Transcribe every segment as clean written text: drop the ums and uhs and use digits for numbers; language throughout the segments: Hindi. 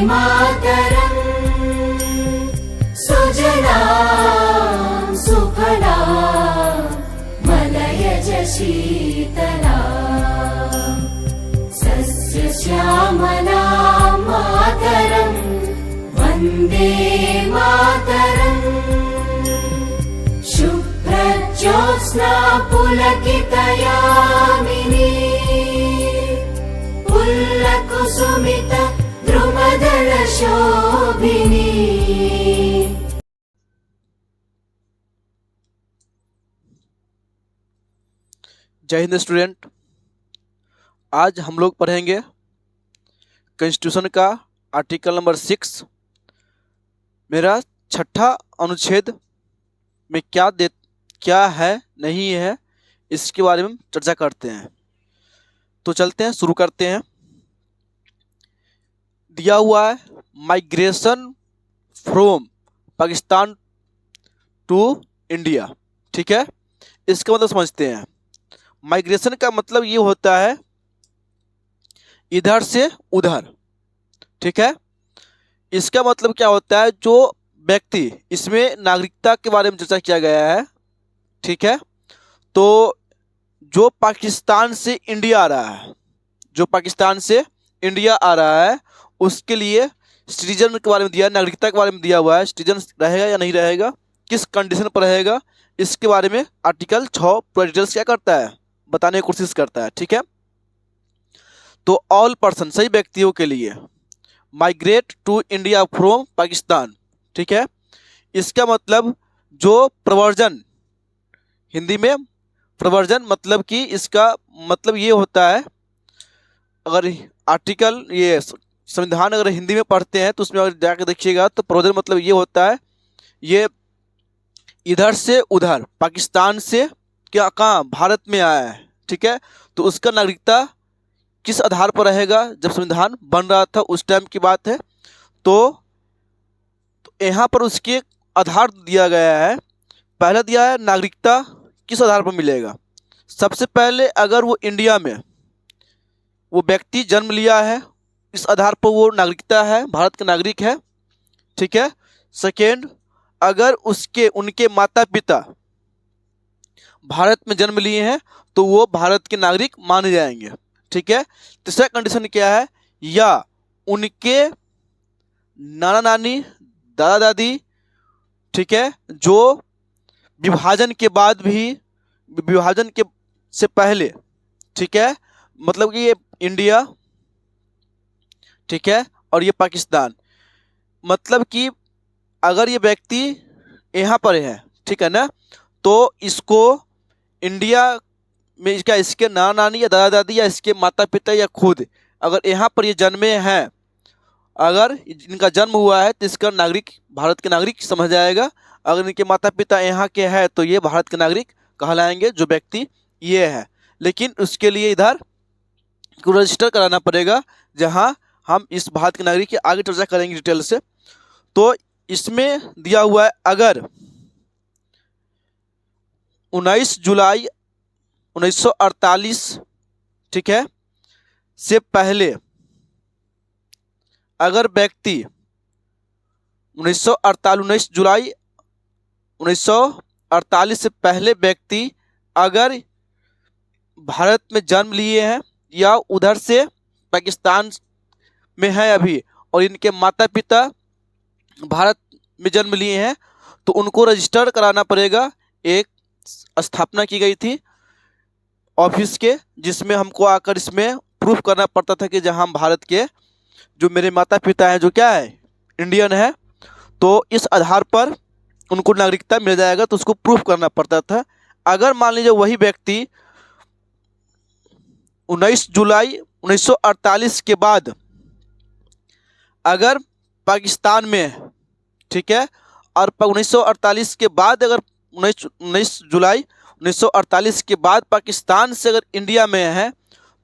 मातरम् सुजलां सुफलां मलयज शीतलां सस्यश्यामलां मातरम् वन्दे मातरम्। शुभ्रज्योत्स्ना पुलकितयामिनी पुल्लकुसुमित द्रुमदल शोभिनी। जय हिंद स्टूडेंट, आज हम लोग पढ़ेंगे कॉन्स्टिट्यूशन का आर्टिकल नंबर 6। मेरा छठा अनुच्छेद में क्या है नहीं है इसके बारे में चर्चा करते हैं। तो चलते हैं, शुरू करते हैं। दिया हुआ है migration from Pakistan to India. ठीक है, इसका मतलब समझते हैं। माइग्रेशन का मतलब ये होता है इधर से उधर। ठीक है, इसका मतलब क्या होता है, जो व्यक्ति, इसमें नागरिकता के बारे में चर्चा किया गया है। ठीक है, तो जो पाकिस्तान से इंडिया आ रहा है, जो पाकिस्तान से इंडिया आ रहा है, उसके लिए सिटीजन के बारे में दिया है, नागरिकता के बारे में दिया हुआ है। सिटीजन रहेगा या नहीं रहेगा, किस कंडीशन पर रहेगा, इसके बारे में आर्टिकल 6 पूरा डिटेल्स क्या करता है, बताने की कोशिश करता है। ठीक है, तो ऑल पर्सन, सही व्यक्तियों के लिए, migrate to India from Pakistan. ठीक है, इसका मतलब जो प्रव्रजन, हिंदी में प्रव्रजन मतलब कि इसका मतलब ये होता है, अगर आर्टिकल ये संविधान अगर हिंदी में पढ़ते हैं तो उसमें अगर जाकर देखिएगा तो प्रव्रजन मतलब ये होता है, ये इधर से उधर, पाकिस्तान से क्या कहाँ भारत में आया है। ठीक है, तो उसका नागरिकता किस आधार पर रहेगा, जब संविधान बन रहा था उस टाइम की बात है। तो यहाँ पर उसके आधार दिया गया है। पहला दिया है नागरिकता किस आधार पर मिलेगा। सबसे पहले अगर वो इंडिया में वो व्यक्ति जन्म लिया है, इस आधार पर वो नागरिकता है, भारत का नागरिक है। ठीक है, सेकेंड, अगर उनके माता पिता भारत में जन्म लिए हैं तो वो भारत के नागरिक माने जाएंगे। ठीक है, तीसरा कंडीशन क्या है, या उनके नाना नानी, दादा दादी, ठीक है, जो विभाजन के बाद भी, विभाजन के से पहले, ठीक है, मतलब कि ये इंडिया, ठीक है, और ये पाकिस्तान, मतलब कि अगर ये व्यक्ति यहाँ पर है, ठीक है ना, तो इसको इंडिया में इसके नाना नानी या दादा दादी या इसके माता पिता या खुद अगर यहाँ पर ये जन्मे हैं, अगर इनका जन्म हुआ है तो इसका नागरिक भारत के नागरिक समझ जाएगा। अगर इनके माता पिता यहाँ के हैं तो ये भारत के नागरिक कहलाएंगे, जो व्यक्ति ये है। लेकिन उसके लिए इधर को रजिस्टर कराना पड़ेगा, जहाँ हम इस भारत के नागरिक की आगे चर्चा करेंगे डिटेल से। तो इसमें दिया हुआ है, अगर 19 जुलाई 1948, ठीक है, से पहले अगर व्यक्ति 19 जुलाई 1948 से पहले व्यक्ति अगर भारत में जन्म लिए हैं या उधर से पाकिस्तान में है अभी, और इनके माता पिता भारत में जन्म लिए हैं, तो उनको रजिस्टर कराना पड़ेगा। एक स्थापना की गई थी ऑफिस के, जिसमें हमको आकर इसमें प्रूफ करना पड़ता था कि जहां हम भारत के, जो मेरे माता पिता हैं जो क्या है, इंडियन है, तो इस आधार पर उनको नागरिकता मिल जाएगा। तो उसको प्रूफ करना पड़ता था। अगर मान लीजिए वही व्यक्ति 19 जुलाई 1948 के बाद अगर पाकिस्तान में है, ठीक है, और 1948 के बाद अगर 19 जुलाई 1948 के बाद पाकिस्तान से अगर इंडिया में है,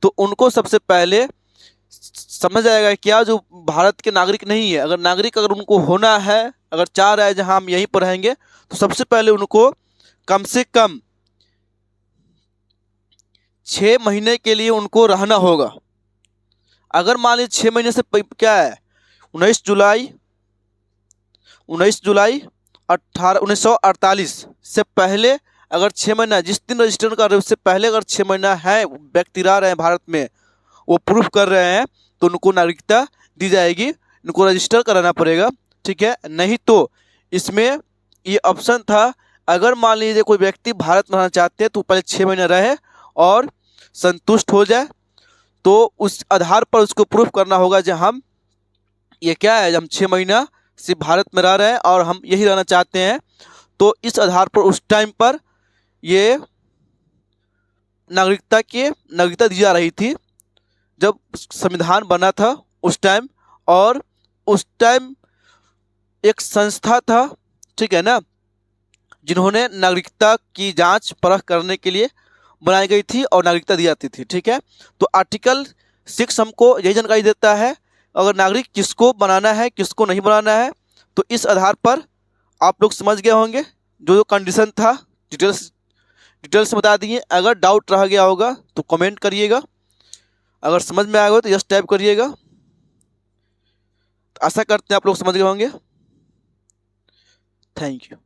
तो उनको सबसे पहले समझ आएगा क्या, जो भारत के नागरिक नहीं है, अगर नागरिक अगर उनको होना है, अगर चाह रहा है जहां हम यहीं पर रहेंगे, तो सबसे पहले उनको कम से कम 6 महीने के लिए उनको रहना होगा। अगर मान लीजिए 6 महीने से क्या है, 19 जुलाई 1948 से पहले अगर 6 महीना, जिस दिन रजिस्ट्रेशन कर रहे हैं उससे पहले अगर 6 महीना है व्यक्ति रह रहे हैं भारत में, वो प्रूफ कर रहे हैं, तो उनको नागरिकता दी जाएगी, इनको रजिस्टर कराना पड़ेगा, ठीक है। नहीं तो इसमें ये ऑप्शन था, अगर मान लीजिए कोई व्यक्ति भारत में रहना चाहते हैं तो पहले 6 महीने रहे और संतुष्ट हो जाए, तो उस आधार पर उसको प्रूफ करना होगा जो हम ये क्या है, हम 6 महीना से भारत में रह रहे हैं और हम यही रहना चाहते हैं। तो इस आधार पर उस टाइम पर ये नागरिकता दी जा रही थी जब संविधान बना था उस टाइम। और उस टाइम एक संस्था था, ठीक है ना, जिन्होंने नागरिकता की जांच परख करने के लिए बनाई गई थी और नागरिकता दी जाती थी, ठीक है। तो आर्टिकल 6 हमको यही जानकारी देता है अगर नागरिक किसको बनाना है किसको नहीं बनाना है। तो इस आधार पर आप लोग समझ गए होंगे, जो कंडीशन था डिटेल्स से बता दिए। अगर डाउट रह गया होगा तो कमेंट करिएगा, अगर समझ में आया हो तो यस टाइप करिएगा। तो आशा करते हैं आप लोग समझ गए होंगे। Thank you.